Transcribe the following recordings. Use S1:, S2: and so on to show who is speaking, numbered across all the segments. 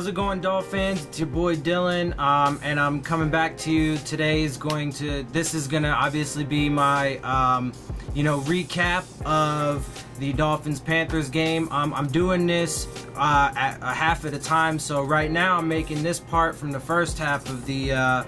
S1: How's it going, Dolphins? It's your boy Dillon, and I'm coming back to you. This is gonna obviously be my, recap of the Dolphins-Panthers game. I'm doing this at a half at a time, so right now I'm making this part from the first half of the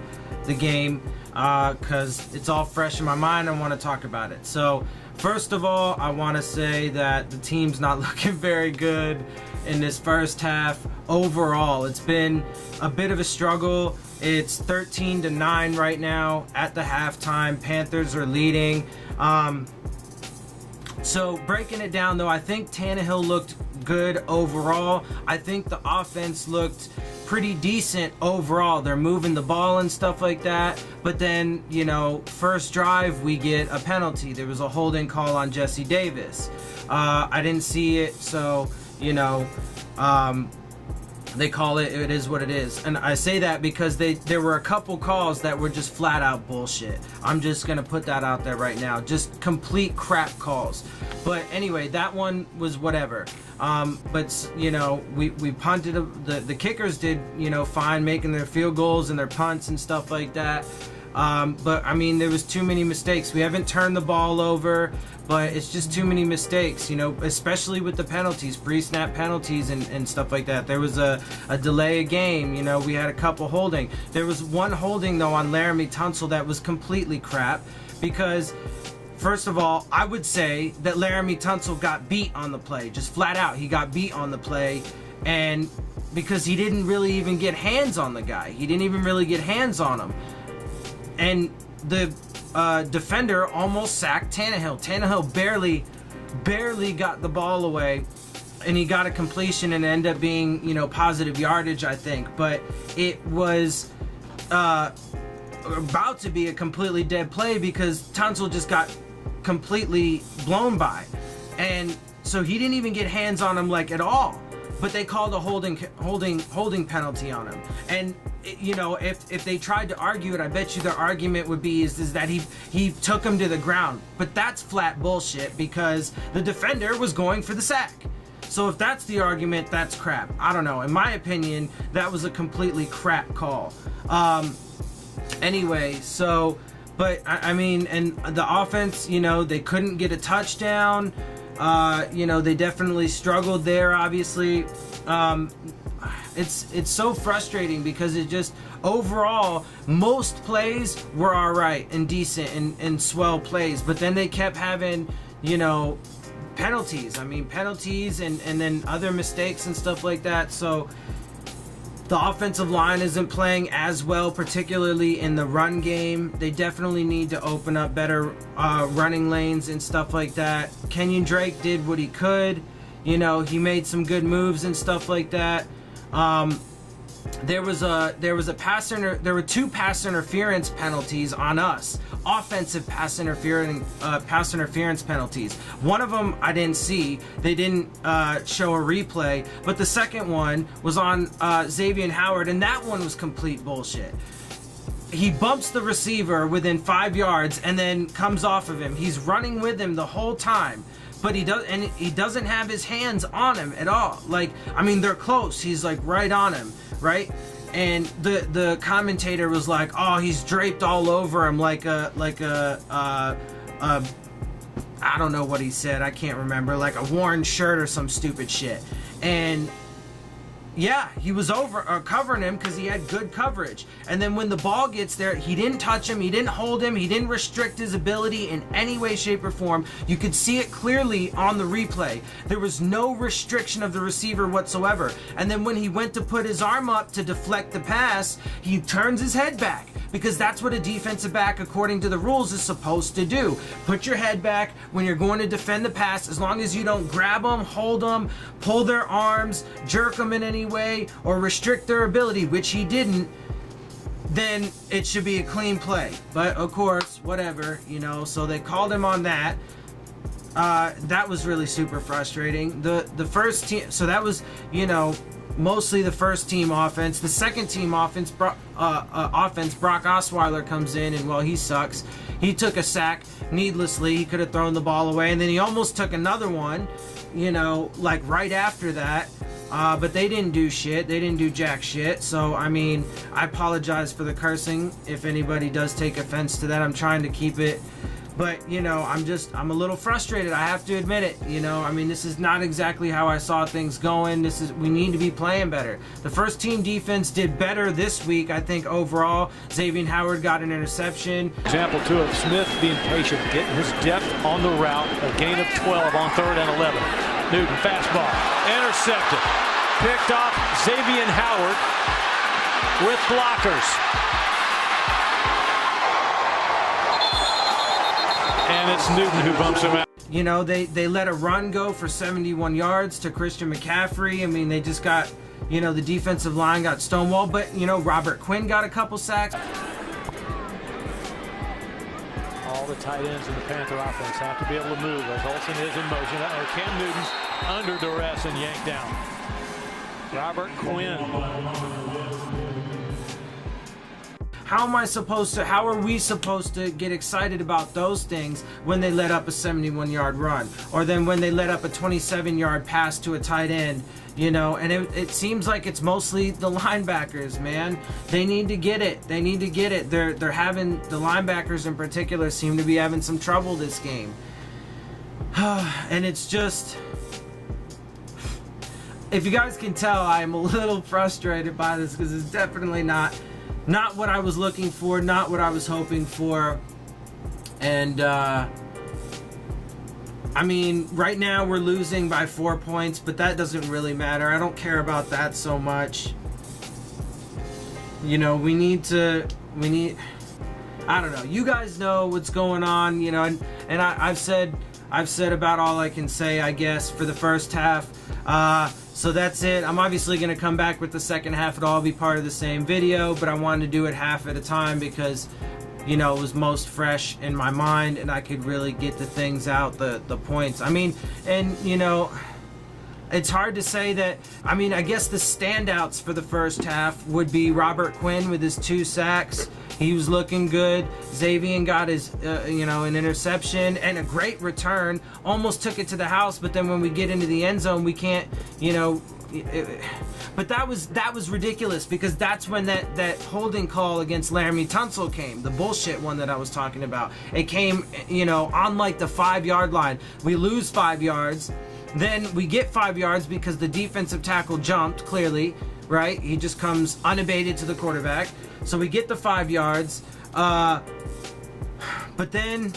S1: game, because it's all fresh in my mind. I want to talk about it. So, first of all, I want to say that the team's not looking very good in this first half. Overall, it's been a bit of a struggle. It's 13-9 right now at the halftime. Panthers are leading. So breaking it down, though, I think Tannehill looked good overall. I think the offense looked pretty decent overall. They're moving the ball and stuff like that. But then, first drive, we get a penalty. There was a holding call on Jesse Davis. I didn't see it, so, they call it, it is what it is. And I say that because there were a couple calls that were just flat out bullshit. I'm just going to put that out there right now. Just complete crap calls. But anyway, that one was whatever. But, we punted. The kickers did, fine, making their field goals and their punts and stuff like that. But, I mean, there was too many mistakes. We haven't turned the ball over, but it's just too many mistakes, especially with the penalties, pre-snap penalties and stuff like that. There was a delay of game, we had a couple holding. There was one holding, though, on Laramie Tunsil that was completely crap because, first of all, I would say that Laramie Tunsil got beat on the play, just flat out. He got beat on the play, and because he didn't really even get hands on the guy. He didn't even really get hands on him. And the defender almost sacked Tannehill. Tannehill barely got the ball away, and he got a completion and ended up being, positive yardage, I think. But it was about to be a completely dead play because Tunsil just got completely blown by. And so he didn't even get hands on him at all. But they called a holding penalty on him. And if they tried to argue it, I bet you their argument would be is that he took him to the ground. But that's flat bullshit because the defender was going for the sack. So if that's the argument, that's crap. I don't know. In my opinion, that was a completely crap call. Anyway, so, but I mean, and the offense, they couldn't get a touchdown. They definitely struggled there, obviously. It's so frustrating because it just, overall, most plays were alright and decent and swell plays, but then they kept having, penalties. I mean, penalties and then other mistakes and stuff like that, so the offensive line isn't playing as well, particularly in the run game. They definitely need to open up better running lanes and stuff like that. Kenyon Drake did what he could. He made some good moves and stuff like that. There were two pass interference penalties on us. Offensive pass interference penalties. One of them I didn't see. They didn't show a replay. But the second one was on Xavier Howard, and that one was complete bullshit. He bumps the receiver within 5 yards and then comes off of him. He's running with him the whole time. But he doesn't have his hands on him at all. They're close. He's right on him, right? And the commentator was like, "Oh, he's draped all over him like a I don't know what he said. I can't remember. Like a worn shirt or some stupid shit." And yeah, he was covering him because he had good coverage. And then when the ball gets there, he didn't touch him, he didn't hold him, he didn't restrict his ability in any way, shape, or form. You could see it clearly on the replay. There was no restriction of the receiver whatsoever. And then when he went to put his arm up to deflect the pass, he turns his head back. Because that's what a defensive back, according to the rules, is supposed to do. Put your head back when you're going to defend the pass, as long as you don't grab them, hold them, pull their arms, jerk them in any way, or restrict their ability, which he didn't, then it should be a clean play. But of course, whatever, so they called him on that. That was really super frustrating. The first team, so that was, mostly the first team offense. The second team offense, Brock Osweiler comes in, and well, he sucks. He took a sack needlessly. He could have thrown the ball away, and then he almost took another one, right after that. But they didn't do shit. They didn't do jack shit. So, I mean, I apologize for the cursing if anybody does take offense to that. I'm trying to keep it. But, you know, I'm a little frustrated. I have to admit it. You know, I mean, this is not exactly how I saw things going. We need to be playing better. The first team defense did better this week, I think, overall. Xavier Howard got an interception.
S2: Example 2 of Smith being patient, getting his depth on the route. A gain of 12 on 3rd and 11. Newton, fastball, intercepted. Picked off Xavier Howard with blockers. And it's Newton who bumps him out.
S1: You know, they let a run go for 71 yards to Christian McCaffrey. I mean, they just got, you know, the defensive line got stonewalled. But, you know, Robert Quinn got a couple sacks.
S2: All the tight ends in the Panther offense have to be able to move as Olsen is in motion. Cam Newton's under duress and yanked down. Robert Quinn.
S1: How are we supposed to get excited about those things when they let up a 71-yard run? Or then when they let up a 27-yard pass to a tight end, you know? And it seems like it's mostly the linebackers, man. They need to get it. They need to get it. They're having, the linebackers in particular seem to be having some trouble this game. And it's just, if you guys can tell, I'm a little frustrated by this because it's definitely not what I was looking for, not what I was hoping for. And I mean, right now we're losing by 4 points, but that doesn't really matter. I don't care about that so much. You know, we need, I don't know. You guys know what's going on, you know, and I've said about all I can say, I guess, for the first half. So that's it. I'm obviously going to come back with the second half. It'll all be part of the same video, but I wanted to do it half at a time because, you know, it was most fresh in my mind and I could really get the things out, the points. I mean, and, you know, it's hard to say that. I mean, I guess the standouts for the first half would be Robert Quinn with his 2 sacks. He was looking good. Xavier got his, you know, an interception and a great return. Almost took it to the house, but then when we get into the end zone, we can't, you know. But that was ridiculous because that's when that holding call against Laramie Tunsil came. The bullshit one that I was talking about. It came, you know, on like the 5-yard line. We lose 5 yards. Then we get 5 yards because the defensive tackle jumped, clearly. Right? He just comes unabated to the quarterback. So we get the 5 yards. But then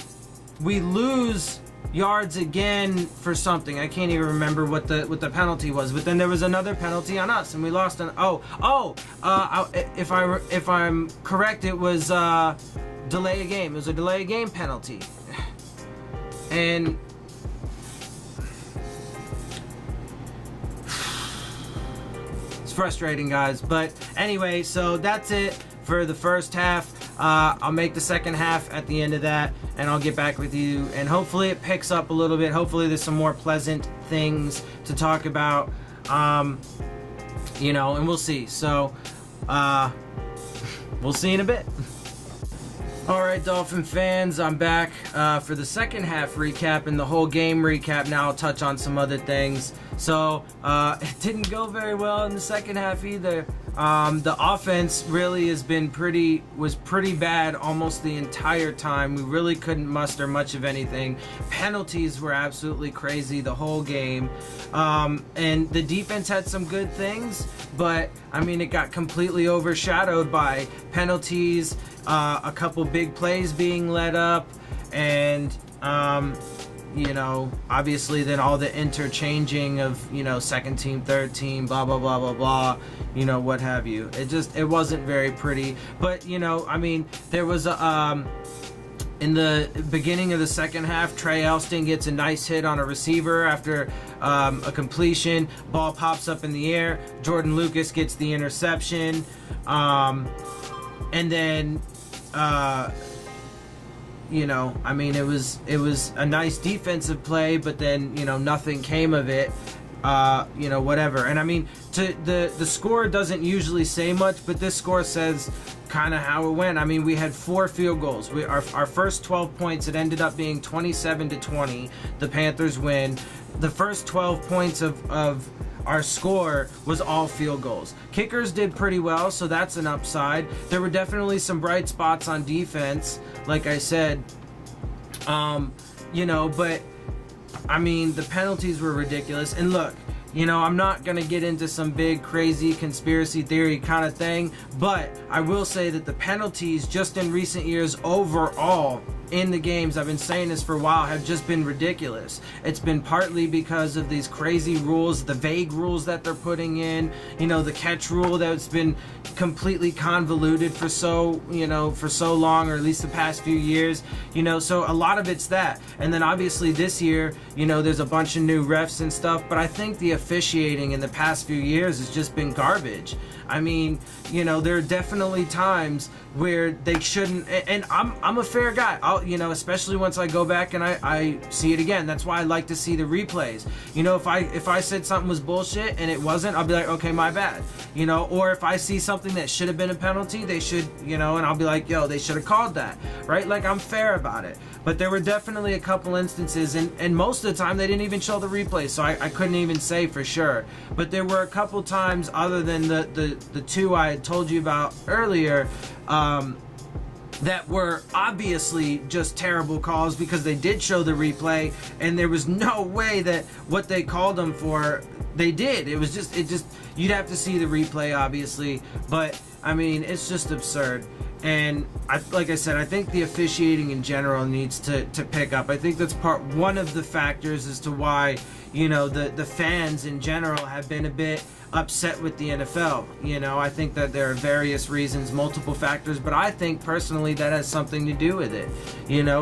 S1: we lose yards again for something. I can't even remember what the penalty was. But then there was another penalty on us, and we lost an. If I'm correct, it was delay a game. It was a delay a game penalty, and. Frustrating, guys, but anyway, so that's it for the first half. I'll make the second half at the end of that, and I'll get back with you, and hopefully it picks up a little bit. Hopefully there's some more pleasant things to talk about, you know, and we'll see. So we'll see in a bit. Alright, Dolphin fans, I'm back for the second half recap and the whole game recap. Now I'll touch on some other things. So, it didn't go very well in the second half either. The offense really was pretty bad almost the entire time. We really couldn't muster much of anything. Penalties were absolutely crazy the whole game. And the defense had some good things, but I mean, it got completely overshadowed by penalties, a couple big plays being let up, and you know, obviously then all the interchanging of, you know, second team, third team, blah, blah, blah, blah, blah, you know, what have you. It wasn't very pretty. But, you know, I mean, there was a, in the beginning of the second half, Trey Elston gets a nice hit on a receiver after a completion. Ball pops up in the air. Jordan Lucas gets the interception. And then, you know, I mean, it was a nice defensive play, but then, you know, nothing came of it. You know, whatever. And I mean, the score doesn't usually say much, but this score says kind of how it went. I mean, we had 4 field goals. Our first 12 points, it ended up being 27-20. The Panthers win. The first 12 points of our score was all field goals. Kickers did pretty well, so that's an upside. There were definitely some bright spots on defense, like I said. But I mean, the penalties were ridiculous. And look, I'm not going to get into some big crazy conspiracy theory kind of thing, but I will say that the penalties just in recent years overall in the games, I've been saying this for a while, have just been ridiculous. It's been partly because of these crazy rules, the vague rules that they're putting in, the catch rule that's been completely convoluted for so long, or at least the past few years, so a lot of it's that. And then obviously this year, there's a bunch of new refs and stuff, but I think the officiating in the past few years has just been garbage. I mean, there are definitely times where they shouldn't, and I'm a fair guy. Especially once I go back and I see it again. That's why I like to see the replays. If I said something was bullshit and it wasn't, I'll be like, okay, my bad. Or if I see something that should have been a penalty, they should, and I'll be like, yo, they should have called that, right? Like, I'm fair about it. But there were definitely a couple instances, and most of the time they didn't even show the replay, so I couldn't even say for sure. But there were a couple times, other than the two I had told you about earlier, that were obviously just terrible calls because they did show the replay, and there was no way that what they called them for, they did. It just you'd have to see the replay, obviously, but I mean, it's just absurd. And like I said, I think the officiating in general needs to pick up. I think that's one of the factors as to why, the fans in general have been a bit upset with the NFL. I think that there are various reasons, multiple factors, but I think personally that has something to do with it,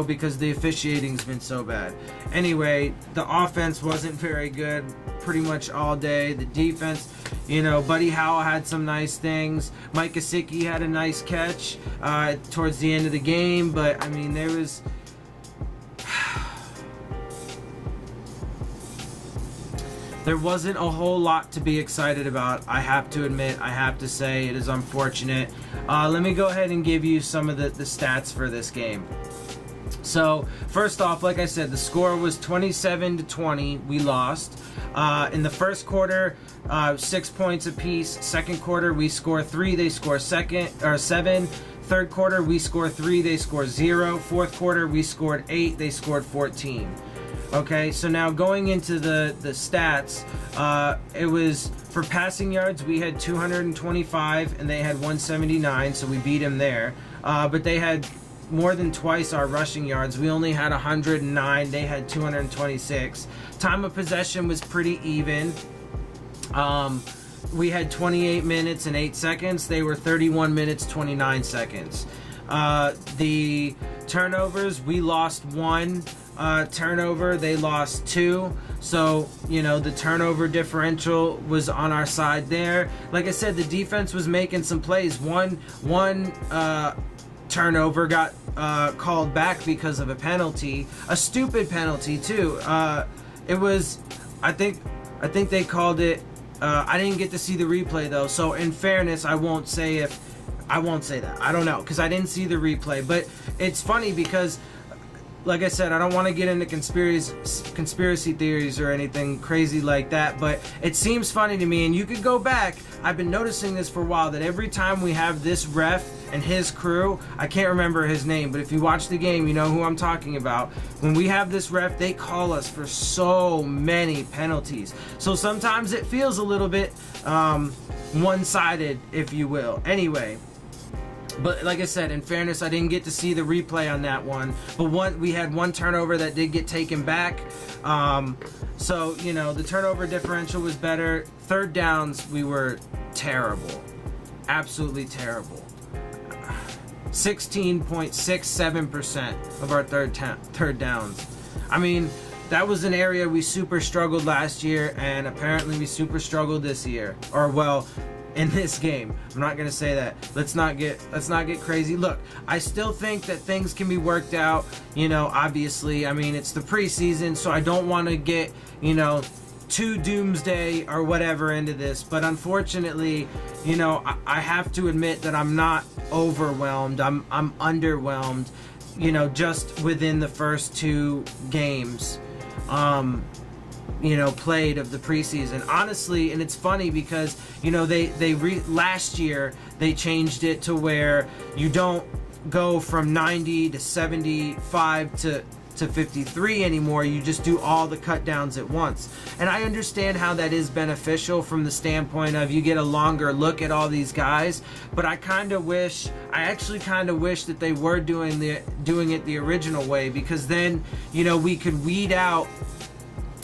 S1: because the officiating's been so bad. Anyway, the offense wasn't very good pretty much all day. The defense, Buddy Howell had some nice things. Mike Gesicki had a nice catch towards the end of the game, but I mean, there wasn't a whole lot to be excited about. I have to admit, I have to say, it is unfortunate. Let me go ahead and give you some of the stats for this game. So, first off, like I said, the score was 27-20. We lost. In the first quarter, 6 points apiece. Second quarter, we score 3. They score 7. Third quarter, we score 3. They score 0. Fourth quarter, we scored 8. They scored 14. Okay, so now going into the stats, it was for passing yards, we had 225 and they had 179, so we beat them there. But they had more than twice our rushing yards. We only had 109, they had 226. Time of possession was pretty even. We had 28 minutes and 8 seconds. They were 31 minutes, 29 seconds. The turnovers, we lost 1. Turnover, they lost 2, so the turnover differential was on our side there. Like I said, the defense was making some plays. One turnover got called back because of a penalty, a stupid penalty too. It was, I think they called it. I didn't get to see the replay though, so in fairness, I won't say that. I don't know, because I didn't see the replay. But it's funny because, like I said, I don't want to get into conspiracy theories or anything crazy like that, but it seems funny to me, and you could go back, I've been noticing this for a while, that every time we have this ref and his crew, I can't remember his name, but if you watch the game, you know who I'm talking about. When we have this ref, they call us for so many penalties. So sometimes it feels a little bit one-sided, if you will. Anyway. But like I said, in fairness, I didn't get to see the replay on that one. But we had one turnover that did get taken back. So, the turnover differential was better. Third downs, we were terrible. Absolutely terrible. 16.67% of our third downs. I mean, that was an area we super struggled last year, and apparently we super struggled this year. Or, well, in this game. I'm not gonna say that. Let's not get crazy. Look, I still think that things can be worked out. Obviously, I mean, it's the preseason, so I don't want to get too doomsday or whatever into this. But unfortunately, I have to admit that I'm not overwhelmed. I'm underwhelmed. Just within the first 2 games. played of the preseason, honestly. And it's funny because last year they changed it to where you don't go from 90 to 75 to 53 anymore. You just do all the cut downs at once. And I understand how that is beneficial from the standpoint of you get a longer look at all these guys, but I actually kind of wish that they were doing it the original way, because then we could weed out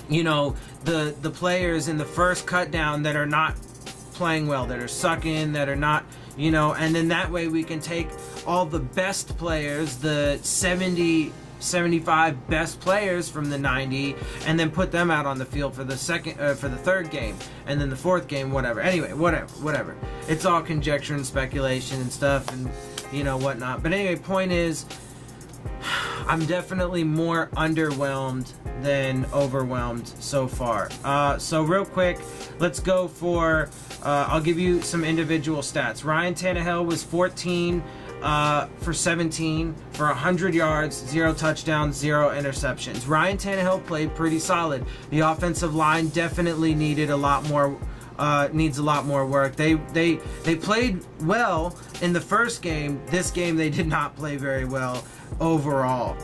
S1: the players in the first cut down that are not playing well, that are sucking, that are not, and then that way we can take all the best players, the 75 best players from the 90, and then put them out on the field for the third game, and then the fourth game, whatever. Anyway, whatever. It's all conjecture and speculation and stuff, and whatnot. But anyway, point is, I'm definitely more underwhelmed than overwhelmed so far. So real quick, let's go for, I'll give you some individual stats. Ryan Tannehill was 14 for 17 for 100 yards, 0 touchdowns, 0 interceptions. Ryan Tannehill played pretty solid. The offensive line definitely needs a lot more work. They played well in the first game. This game they did not play very well overall.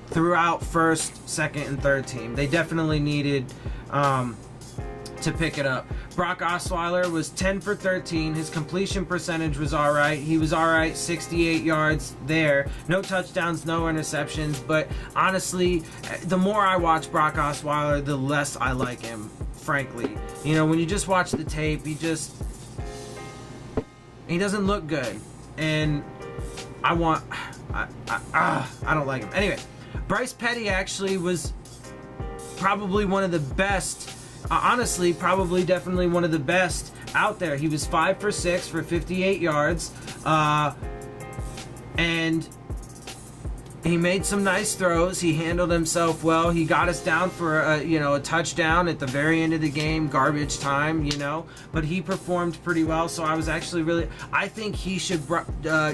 S1: Throughout first, second, and third team, they definitely needed to pick it up. Brock Osweiler was 10 for 13. His completion percentage was all right. He was all right, 68 yards there. No touchdowns, no interceptions. But honestly, the more I watch Brock Osweiler, the less I like him, frankly. When you just watch the tape, he doesn't look good. And I don't like him. Anyway, Bryce Petty actually was probably one of the best. Honestly, definitely one of the best out there. He was 5 for 6 for 58 yards, and he made some nice throws. He handled himself well. He got us down for a touchdown at the very end of the game, garbage time, But he performed pretty well. So I was actually I think he should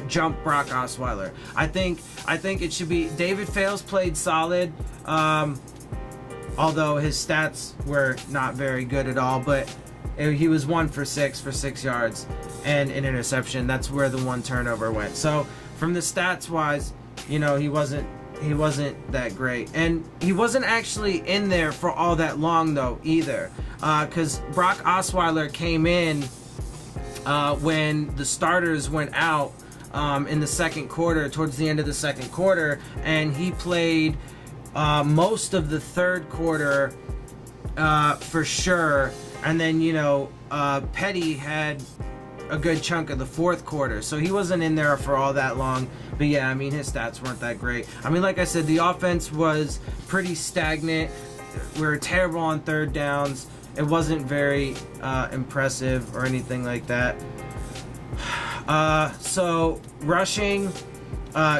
S1: jump Brock Osweiler. I think it should be David Fales played solid. Although his stats were not very good at all, but he was 1 for 6 for 6 yards and an interception. That's where the one turnover went. So from the stats wise, he wasn't that great, and he wasn't actually in there for all that long though either, because Brock Osweiler came in when the starters went out in the second quarter, towards the end of the second quarter, and he played most of the third quarter for sure, and then Petty had a good chunk of the fourth quarter, so he wasn't in there for all that long. But yeah, his stats weren't that great. Like I said, the offense was pretty stagnant. We were terrible on third downs. It wasn't very impressive or anything like that. So rushing,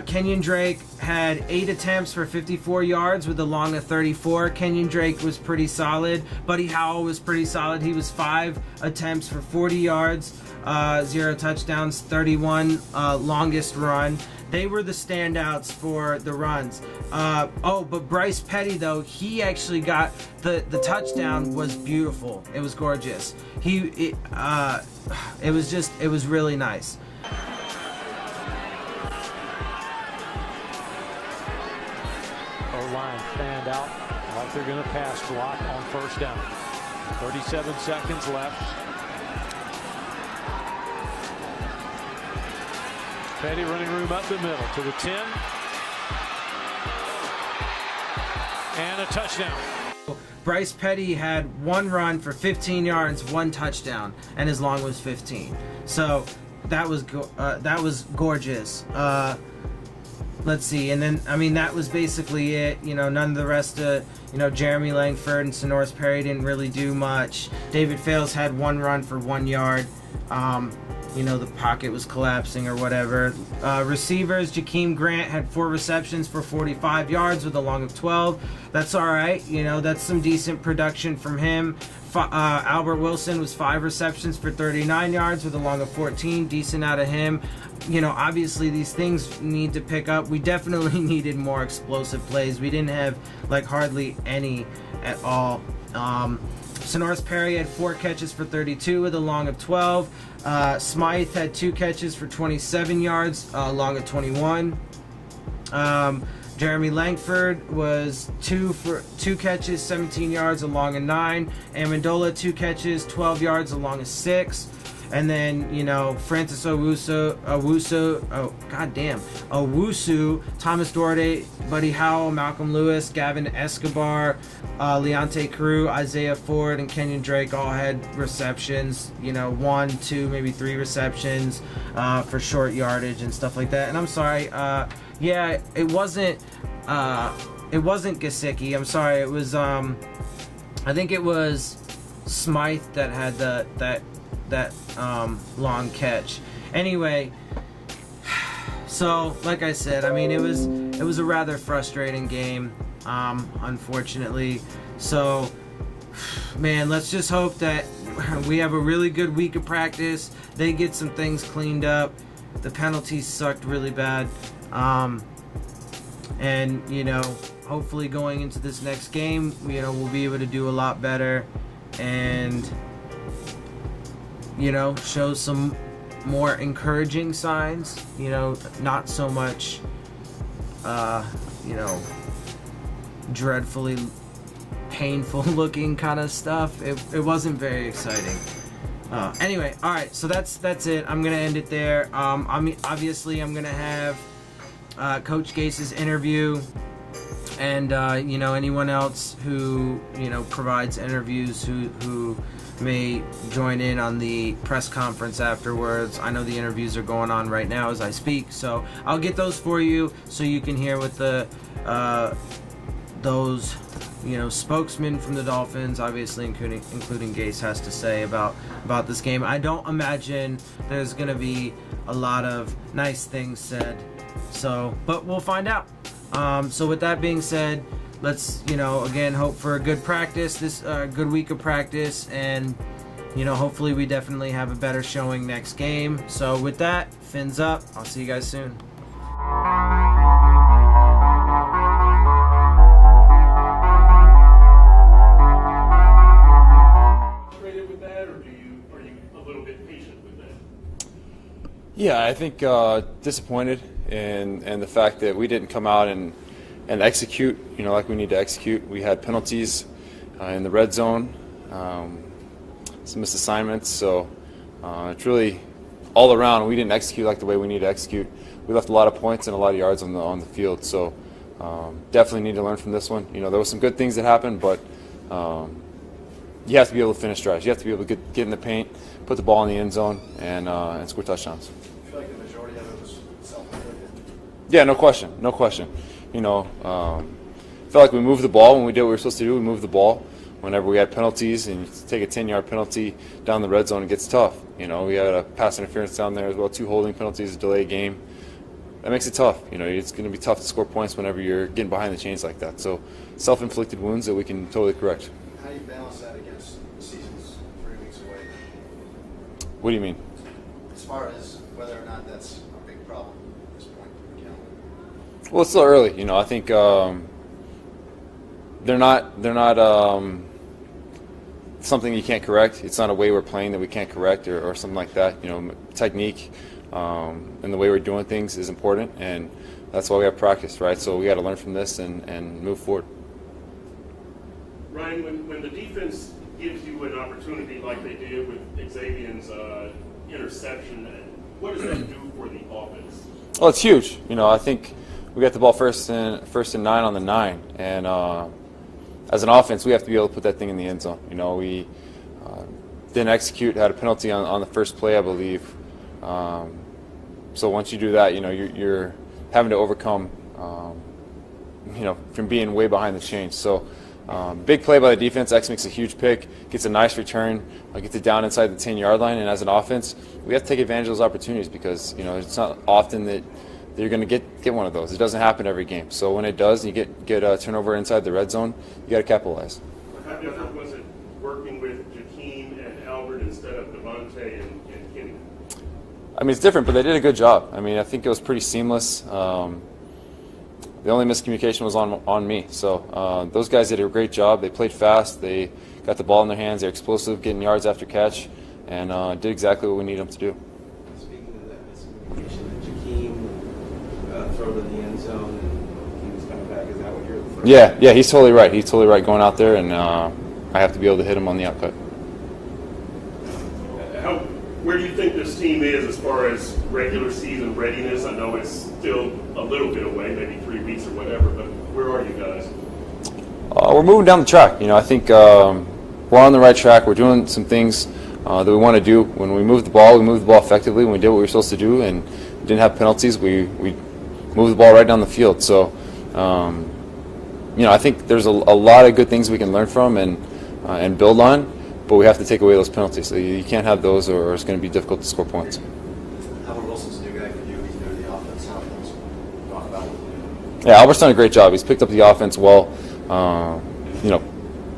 S1: Kenyon Drake had 8 attempts for 54 yards with a long of 34. Kenyon Drake was pretty solid. Buddy Howell was pretty solid. He was 5 attempts for 40 yards, 0 touchdowns, 31 longest run. They were the standouts for the runs. But Bryce Petty, though, he actually got the touchdown. Was beautiful. It was gorgeous. It was really nice.
S2: O-line fanned out like they're going to pass block on first down. 37 seconds left. Petty running room up the middle to the 10. And a touchdown.
S1: Bryce Petty had 1 run for 15 yards, 1 touchdown, and his long was 15. So that was gorgeous. Let's see, and then that was basically it. None of the rest of Jeremy Langford and Sonoris Perry didn't really do much. David Fales had 1 run for 1 yard. The pocket was collapsing or whatever. Receivers, Jakeem Grant had 4 receptions for 45 yards with a long of 12. That's all right. That's some decent production from him. Albert Wilson was 5 receptions for 39 yards with a long of 14. Decent out of him. Obviously these things need to pick up. We definitely needed more explosive plays. We didn't have hardly any at all. Sonoris Perry had 4 catches for 32 with a long of 12. Smythe had 2 catches for 27 yards, a long of 21. Jeremy Langford was 2 catches, 17 yards, a long of 9. Amendola 2 catches, 12 yards, a long of 6. And then, Francis Owusu, Thomas Duarte, Buddy Howell, Malcolm Lewis, Gavin Escobar, Leonte Carew, Isaiah Ford, and Kenyon Drake all had receptions, 1, 2, maybe 3 receptions for short yardage and stuff like that. And I'm sorry, it wasn't Gesicki. I'm sorry, it was, I think it was Smythe that had that long catch. Anyway, so like I said, it was a rather frustrating game, unfortunately. So, man, let's just hope that we have a really good week of practice. They get some things cleaned up. The penalties sucked really bad, and hopefully going into this next game, we'll be able to do a lot better and show some more encouraging signs, not so much, dreadfully painful looking kind of stuff. It wasn't very exciting. Anyway, all right, so that's it. I'm going to end it there. Obviously, I'm going to have Coach Gase's interview and, anyone else who, provides interviews who may join in on the press conference afterwards. I know the interviews are going on right now as I speak, so I'll get those for you so you can hear what those spokesmen from the Dolphins, obviously including Gase, has to say about this game. I don't imagine there's going to be a lot of nice things said, but we'll find out. So with that being said, let's, again, hope for a good practice, good week of practice, and, hopefully we definitely have a better showing next game. So with that, fins up. I'll see you guys soon.
S3: With that, or are you a little bit patient with that?
S4: Yeah, I think disappointed in the fact that we didn't come out and execute, like we need to execute. We had penalties in the red zone, some missed assignments, so it's really all around. We didn't execute like the way we need to execute. We left a lot of points and a lot of yards on the field, so definitely need to learn from this one. There were some good things that happened, but you have to be able to finish drives. You have to be able to get in the paint, put the ball in the end zone, and score touchdowns.
S3: I feel like the majority of it was self-inflicted.
S4: Yeah, no question. I felt like we moved the ball when we did what we were supposed to do. We moved the ball whenever we had penalties, and you take a 10-yard penalty down the red zone, it gets tough. We had a pass interference down there as well, 2 holding penalties, a delay game. That makes it tough. It's going to be tough to score points whenever you're getting behind the chains like that. So self-inflicted wounds that we can totally correct.
S3: How do you balance that against the season's 3 weeks away?
S4: What do you mean?
S3: As far as whether or not that's a big problem at this point in the calendar.
S4: Well, it's still early. I think they're not something you can't correct. It's not a way we're playing that we can't correct or something like that. Technique and the way we're doing things is important, and that's why we have practice, right? So we got to learn from this and move forward.
S5: Ryan, when the defense gives you an opportunity like they did with Xavier's interception, what does that do for the offense?
S4: Well, it's huge. I think we got the ball first and 9 on the 9, and as an offense, we have to be able to put that thing in the end zone. We didn't execute, had a penalty on the first play, I believe. So once you do that, you're having to overcome, from being way behind the chains. So big play by the defense. X makes a huge pick, gets a nice return, gets it down inside the 10-yard line. And as an offense, we have to take advantage of those opportunities because it's not often that you're going to get one of those. It doesn't happen every game. So when it does, you get a turnover inside the red zone, you got to capitalize.
S5: How different was it working with Dante and Kenny?
S4: I mean, it's different, but they did a good job. I mean, I think it was pretty seamless. The only miscommunication was on me. So those guys did a great job. They played fast. They got the ball in their hands. They're explosive, getting yards after catch, and did exactly what we need them to do.
S6: Speaking of that miscommunication, Jakeem throw to the end zone and he was coming back. Is that what you're referring to?
S4: Yeah, he's totally right. He's totally right going out there, and I have to be able to hit him on the outcut.
S5: Where do you think this team is as far as regular season readiness? I know it's still a little bit away, maybe 3 weeks or whatever, but where are you guys?
S4: We're moving down the track. I think we're on the right track. We're doing some things that we want to do. When we moved the ball effectively. When we did what we were supposed to do and didn't have penalties, we moved the ball right down the field. So, I think there's a lot of good things we can learn from and build on. But we have to take away those penalties. So you can't have those, or it's going to be difficult to score points.
S3: Albert Wilson's a new guy for you. He's new to the offense. How things talk about it?
S4: Yeah, Albert's done a great job. He's picked up the offense well.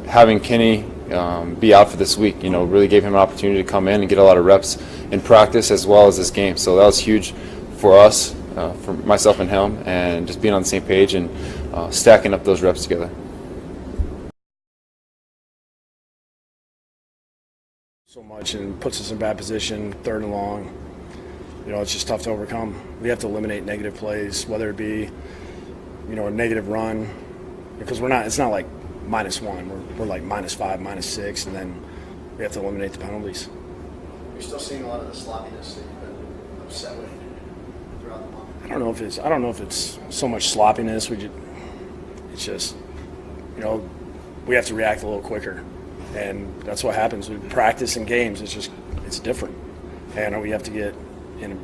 S4: Having Kenny be out for this week, really gave him an opportunity to come in and get a lot of reps in practice as well as this game. So that was huge for us, for myself and him, and just being on the same page and stacking up those reps together.
S7: So much and puts us in bad position, 3rd and long. It's just tough to overcome. We have to eliminate negative plays, whether it be, a negative run, because it's not like -1. We're like -5, -6, and then we have to eliminate the penalties.
S3: You're still seeing a lot of the sloppiness that you've been upset with throughout the month.
S7: I don't know if it's so much sloppiness. It's just, we have to react a little quicker. And that's what happens with practice and games. It's different, and we have to get in.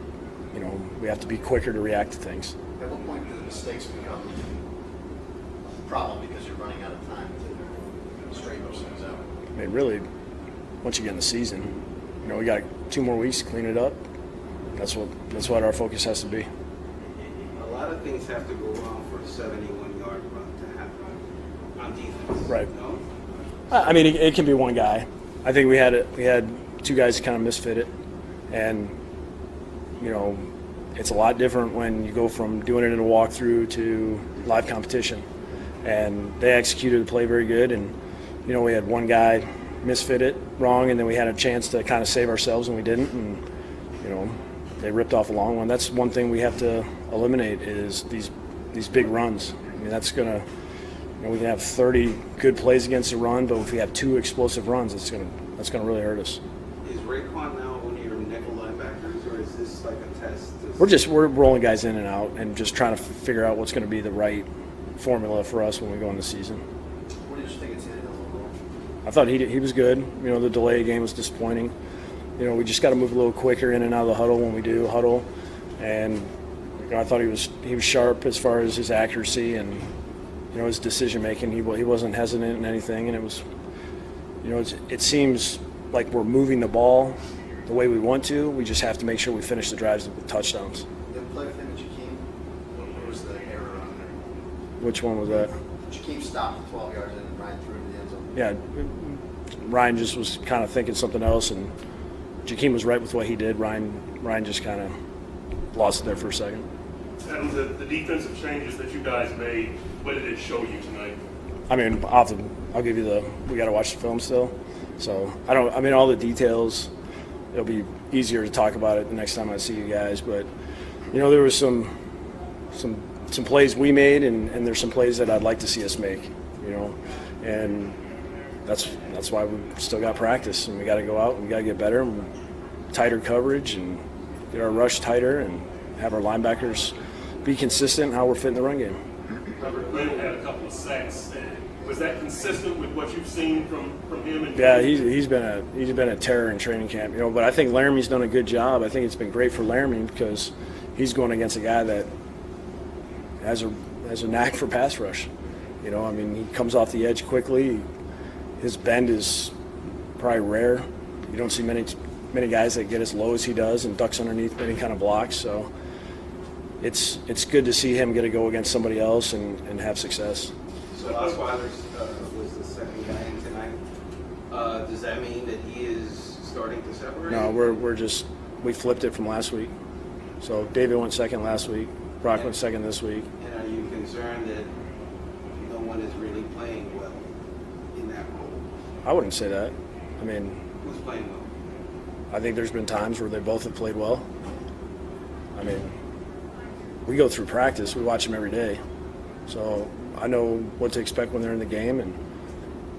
S7: We have to be quicker to react to things.
S3: At what point do the mistakes become a problem because you're running out of time to straighten those things out?
S7: I mean, really, once you get in the season, we got 2 more weeks to clean it up. That's what our focus has to be.
S6: A lot of things have to go wrong for a 71-yard run to happen on defense.
S7: Right.
S6: No?
S7: I mean, it can be one guy. I think we had 2 guys kind of misfit it, and it's a lot different when you go from doing it in a walkthrough to live competition. And they executed the play very good, and we had one guy misfit it wrong, and then we had a chance to kind of save ourselves, and we didn't. And they ripped off a long one. That's one thing we have to eliminate is these big runs. I mean, that's gonna. We can have 30 good plays against the run, but if we have 2 explosive runs, that's gonna really hurt us.
S6: Is Raekwon now one of your nickel linebackers, or is this like a test?
S7: We're rolling guys in and out and just trying to figure out what's going to be the right formula for us when we go in the season.
S3: What do you think it's in overall?
S7: I thought he was good. The delay game was disappointing. We just got to move a little quicker in and out of the huddle when we do huddle, and I thought he was sharp as far as his accuracy and. His decision making, he wasn't hesitant in anything, and it was, it seems like we're moving the ball the way we want to. We just have to make sure we finish the drives with touchdowns.
S3: The play with him and Jakeem, what was the error on there?
S7: Which one was that?
S3: Jakeem stopped at 12 yards and Ryan threw it in the end zone.
S7: Yeah, Ryan just was kind of thinking something else, and Jakeem was right with what he did. Ryan just kind of lost it there for a second.
S5: And the defensive changes that you guys made, what did it show you tonight?
S7: I mean, I'll give you we got to watch the film still. So all the details, it'll be easier to talk about it the next time I see you guys. But, there was some plays we made, and there's some plays that I'd like to see us make, and that's why we still got practice, and we got to go out and we got to get better, and tighter coverage, and get our rush tighter, and have our linebackers be consistent in how we're fitting the run game.
S5: Robert Glenn had a couple of sacks. Was that consistent with what you've seen from him?
S7: Yeah, he's been a terror in training camp, But I think Laramie's done a good job. I think it's been great for Laramie because he's going against a guy that has a knack for pass rush. He comes off the edge quickly. His bend is probably rare. You don't see many guys that get as low as he does and ducks underneath any kind of blocks. So it's good to see him get a go against somebody else and have success.
S6: So Osweiler was the second guy in tonight. Does that mean that he is starting to separate?
S7: No, we flipped it from last week. So David went second last week. Brock went second this week.
S6: And are you concerned that no one is really playing well in that role?
S7: I wouldn't say that. I mean,
S6: Who's playing well?
S7: I think there's been times where they both have played well. I mean, we go through practice. We watch them every day. So I know what to expect when they're in the game. And,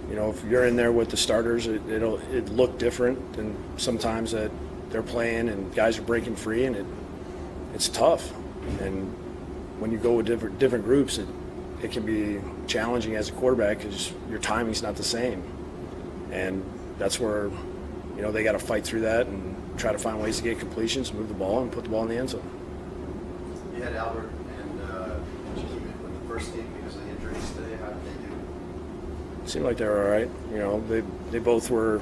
S7: you know, if you're in there with the starters, it'll look different than sometimes that they're playing and guys are breaking free, and it's tough. And when you go with different groups, it can be challenging as a quarterback because your timing's not the same. And that's where, you know, they got to fight through that and try to find ways to get completions, move the ball, and put the ball in the end zone.
S3: You had Albert and Jakeem with the first team because of the injuries today. How did they do?
S7: It seemed like they were all right. You know, they both were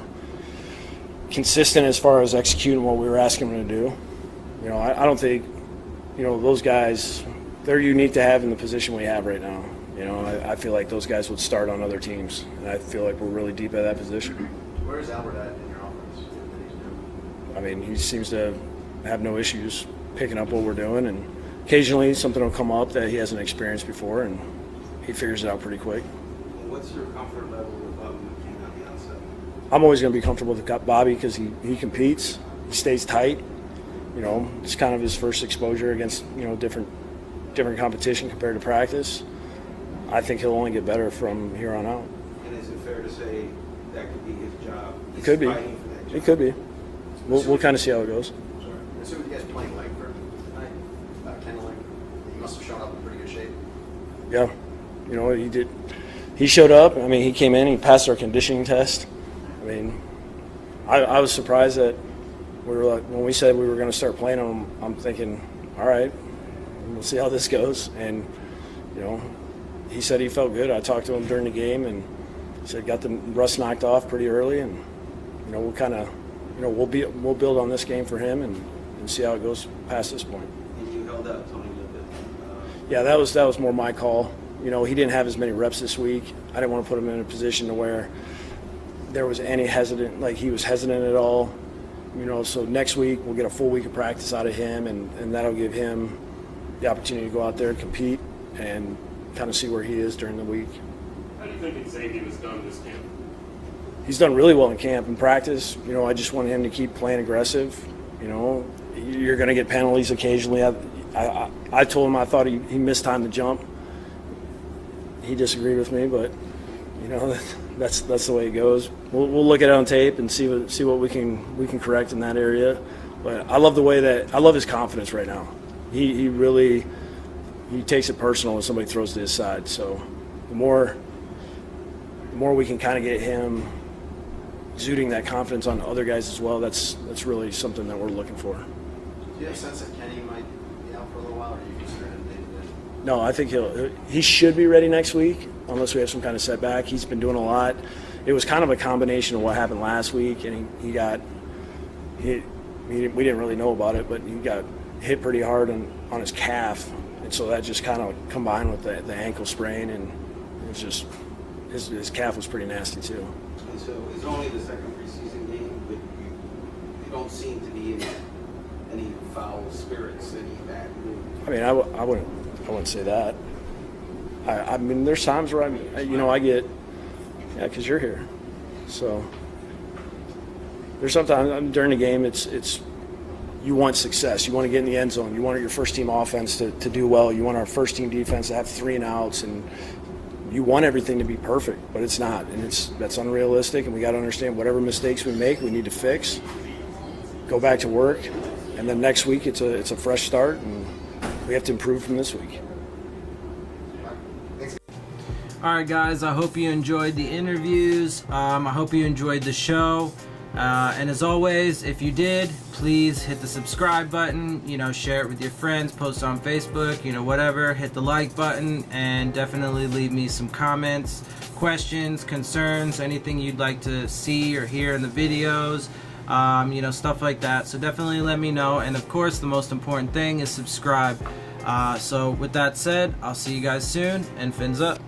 S7: consistent as far as executing what we were asking them to do. You know, I don't think, you know, those guys, they're unique to have in the position we have right now. You know, I feel like those guys would start on other teams, and I feel like we're really deep at that position.
S3: Where is Albert at in your offense? What he's doing?
S7: I mean, he seems to have no issues picking up what we're doing, and occasionally something will come up that he hasn't experienced before, and he figures it out pretty quick.
S6: And what's your comfort level with McKean on the outside?
S7: I'm always going to be comfortable with Bobby because he competes, he stays tight. You know, it's kind of his first exposure against, you know, different competition compared to practice. I think he'll only get better from here on out.
S6: And is it fair to say that could be his job?
S7: It could be.
S6: Fighting for that job.
S7: It could be. We'll kind of see how it goes.
S3: Sorry. And so you guys playing Langford tonight? Ken Langford? He must have shown up in pretty good shape.
S7: Yeah. You know, he did. He showed up. I mean, he came in, he passed our conditioning test. I mean, I was surprised that we were like, when we said we were going to start playing him, I'm thinking, all right, we'll see how this goes. And, you know, he said he felt good. I talked to him during the game, and he said got the rust knocked off pretty early, and, you know, we'll kind of, you know, we'll build on this game for him and see how it goes past this point.
S6: And you held out Tony a little bit.
S7: Yeah, that was more my call. You know, he didn't have as many reps this week. I didn't want to put him in a position to where there was any he was hesitant at all. You know, so next week we'll get a full week of practice out of him, and that'll give him the opportunity to go out there and compete and kind of see where he is during the week.
S5: How do you think Xavier has done this camp?
S7: He's done really well in camp and practice. You know, I just want him to keep playing aggressive. You know, you're going to get penalties occasionally. I told him I thought he missed time to jump. He disagreed with me, but, you know, that's the way it goes. We'll look at it on tape and see what we can correct in that area. But I love I love his confidence right now. He really takes it personal when somebody throws to his side. So the more we can kind of get him exuding that confidence on other guys as well, that's really something that we're looking for.
S3: Do you have a sense that Kenny might be out for a little while, or are you concerned that
S7: No, I think he should be ready next week unless we have some kind of setback. He's been doing a lot. It was kind of a combination of what happened last week, and we didn't really know about it, but he got hit pretty hard on his calf, and so that just kind of combined with the ankle sprain, and it was just his calf was pretty nasty too.
S6: And so it's only the second preseason game, but you don't seem to be in any foul spirits, any bad mood.
S7: I mean, I wouldn't say that. I mean, there's times where I get, yeah, because you're here. So there's sometimes during the game, it's you want success. You want to get in the end zone. You want your first team offense to do well. You want our first team defense to have 3 and outs, and you want everything to be perfect, but it's not, and that's unrealistic. And we got to understand whatever mistakes we make, we need to fix, go back to work, and then next week it's a fresh start, and we have to improve from this week.
S1: All right, guys, I hope you enjoyed the interviews. I hope you enjoyed the show. And as always, if you did, please hit the subscribe button, share it with your friends, post on Facebook, whatever, hit the like button, and definitely leave me some comments, questions, concerns, anything you'd like to see or hear in the videos, stuff like that. So definitely let me know. And of course, the most important thing is subscribe. So with that said, I'll see you guys soon, and fins up.